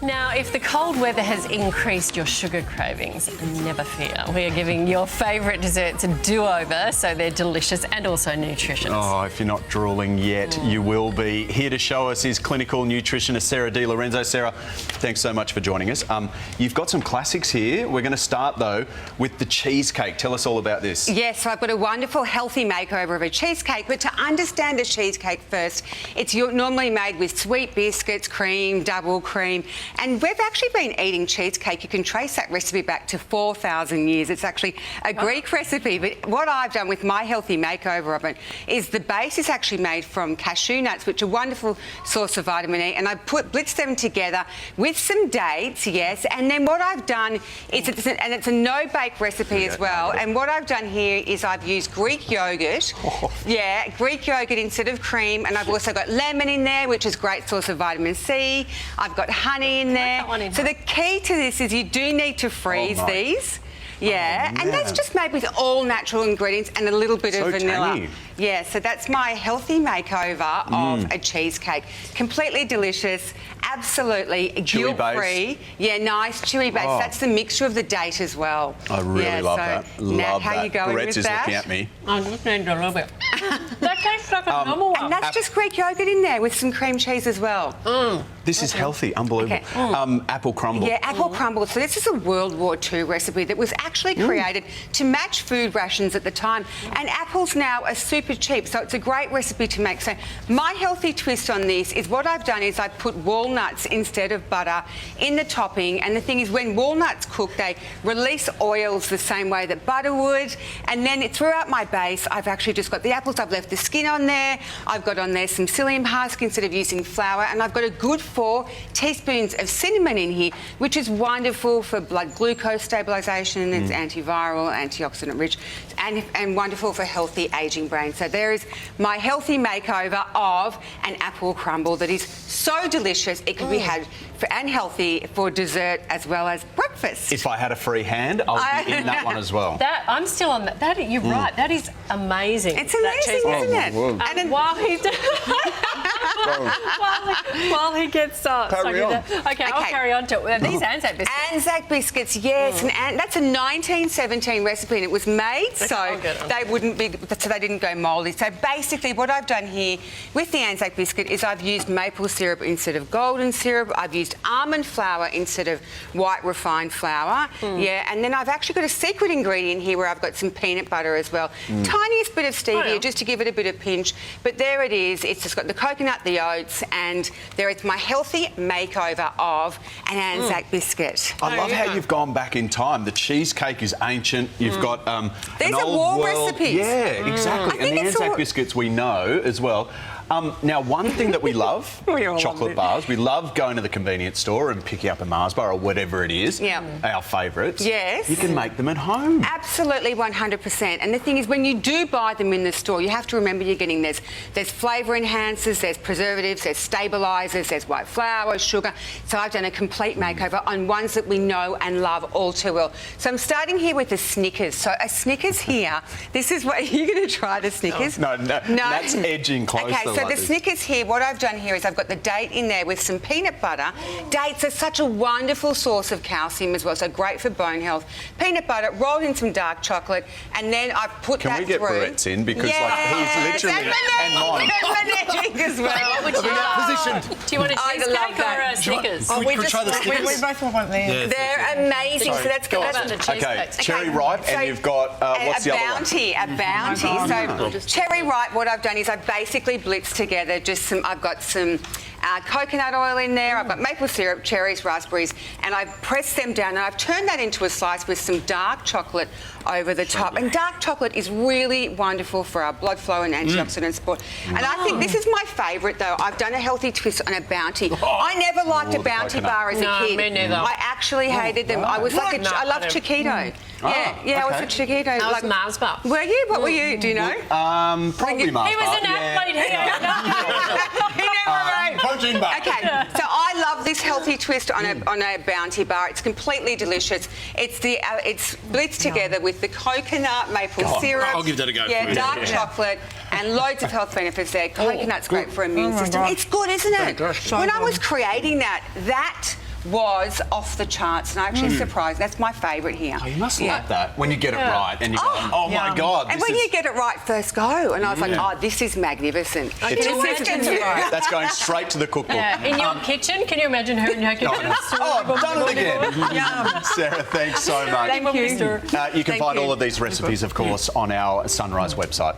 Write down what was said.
Now, if the cold weather has increased your sugar cravings, never fear. We are giving your favourite desserts a do-over, so they're delicious and also nutritious. Oh, if you're not drooling yet, you will be. Here to show us is clinical nutritionist Sarah D. Lorenzo. Sarah, thanks so much for joining us. You've got some classics here. We're going to start, though, with the cheesecake. Tell us all about this. Yes, so I've got a wonderful healthy makeover of a cheesecake, but to understand the cheesecake first, it's normally made with sweet biscuits, cream, double cream, and we've actually been eating cheesecake. You can trace that recipe back to 4,000 years. It's actually a Greek recipe, but what I've done with my healthy makeover of it is the base is actually made from cashew nuts, which are a wonderful source of vitamin E, and I blitzed them together with some dates, yes, and then what I've done is, it's a no-bake recipe as well, and what I've done here is I've used Greek yogurt, Greek yogurt instead of cream, and I've also got lemon in there, which is a great source of vitamin C. I've got honey in there. So the key to this is you do need to freeze these. Yeah, and that's just made with all natural ingredients and a little bit of vanilla. Tangy. Yeah, so that's my healthy makeover of a cheesecake. Completely delicious, absolutely guilt-free. Yeah, nice chewy base. That's the mixture of the date as well. I really love that. Now, how you going Loretz with that? Looking at me. I just need a little bit. That tastes like a normal one. And that's just Greek yogurt in there with some cream cheese as well. This is healthy, unbelievable. Apple crumble. Yeah, apple crumble. So this is a World War II recipe that was actually created to match food rations at the time. And apples now are super cheap, so it's a great recipe to make. So my healthy twist on this is what I've done is I've put walnuts instead of butter in the topping. And the thing is, when walnuts cook, they release oils the same way that butter would. And then throughout my base, I've actually just got the apples. I've left the skin on there. I've got on there some psyllium husk instead of using flour. And I've got a good 4 teaspoons of cinnamon in here, which is wonderful for blood glucose stabilisation. It's antiviral, antioxidant rich, and wonderful for healthy ageing brain. So there is my healthy makeover of an apple crumble that is so delicious. It can be had and healthy for dessert as well as breakfast. If I had a free hand, I would be in that one as well. I'm still on that. You're right. That is amazing. It's amazing, isn't it? And then while he's while he gets Carry on. Okay, I'll carry on to these Anzac biscuits. Anzac biscuits, yes, and that's a 1917 recipe, and it was made so they wouldn't be, so they didn't go mouldy. So basically, what I've done here with the Anzac biscuit is I've used maple syrup instead of golden syrup. I've used almond flour instead of white refined flour. Yeah, and then I've actually got a secret ingredient here where I've got some peanut butter as well. Tiniest bit of stevia just to give it a bit of pinch. But there it is. It's just got the coconut, the oats, and there it's my healthy makeover of an Anzac biscuit. I love how you've gone back in time. The cheesecake is ancient. You've got These an are old war world. recipes. Yeah, exactly. And the Anzac biscuits we know as well. Now, one thing that we love, chocolate bars. We love going to the convenience store and picking up a Mars bar or whatever it is. Yeah. Our favourites. Yes. You can make them at home. Absolutely, 100%. And the thing is, when you do buy them in the store, you have to remember you're getting there's flavour enhancers, there's preservatives, there's stabilisers, there's white flour, sugar. So I've done a complete makeover on ones that we know and love all too well. So I'm starting here with a Snickers. So a Snickers here, this is what, are you going to try the Snickers? No, that's edging close. Okay, so like the Snickers here, what I've done here is I've got the date in there with some peanut butter. Dates are such a wonderful source of calcium as well, so great for bone health. Peanut butter, rolled in some dark chocolate, and then I've put that through. Can we get Barrett's in? Because he's literally... And Manette as well. What would you love? Do you want a cheesecake or a Snickers? We try the Snickers. We both want these. They're amazing. So that's good. Okay, cherry ripe, and you've got, what's the other one? A bounty. So cherry ripe, what I've done is I've basically blitzed together I've got some coconut oil in there, I've got maple syrup, cherries, raspberries, and I've pressed them down and I've turned that into a slice with some dark chocolate over the top. And dark chocolate is really wonderful for our blood flow and antioxidant support. And I think this is my favourite though. I've done a healthy twist on a bounty. I never liked a bounty bar as a kid. Me neither. I actually hated them. I was like I loved Chiquito. I was a Chiquito. I was Mars bar. Were you? What were you? Do you know? Probably Mars He was an athlete. He never wrote. Protein bar. Okay, so I love this healthy twist on a bounty bar. It's completely delicious. It's blitzed together with the coconut, maple syrup. I'll give that a go. Yeah, dark chocolate, and loads of health benefits there. Coconut's great for immune system. It's good, isn't it? When I was creating that was off the charts, and I actually surprised. That's my favourite here. Oh, you must like that when you get it right and you go, oh my Yum. God. And when you get it right first go, and I was like, oh, this is magnificent. Can you imagine That's going straight to the cookbook. in your kitchen? Can you imagine her in your kitchen? Oh, done it again. Yum. Sarah, thanks so much. Thank you. You can Thank find you. all of these recipes, of course, on our Sunrise website.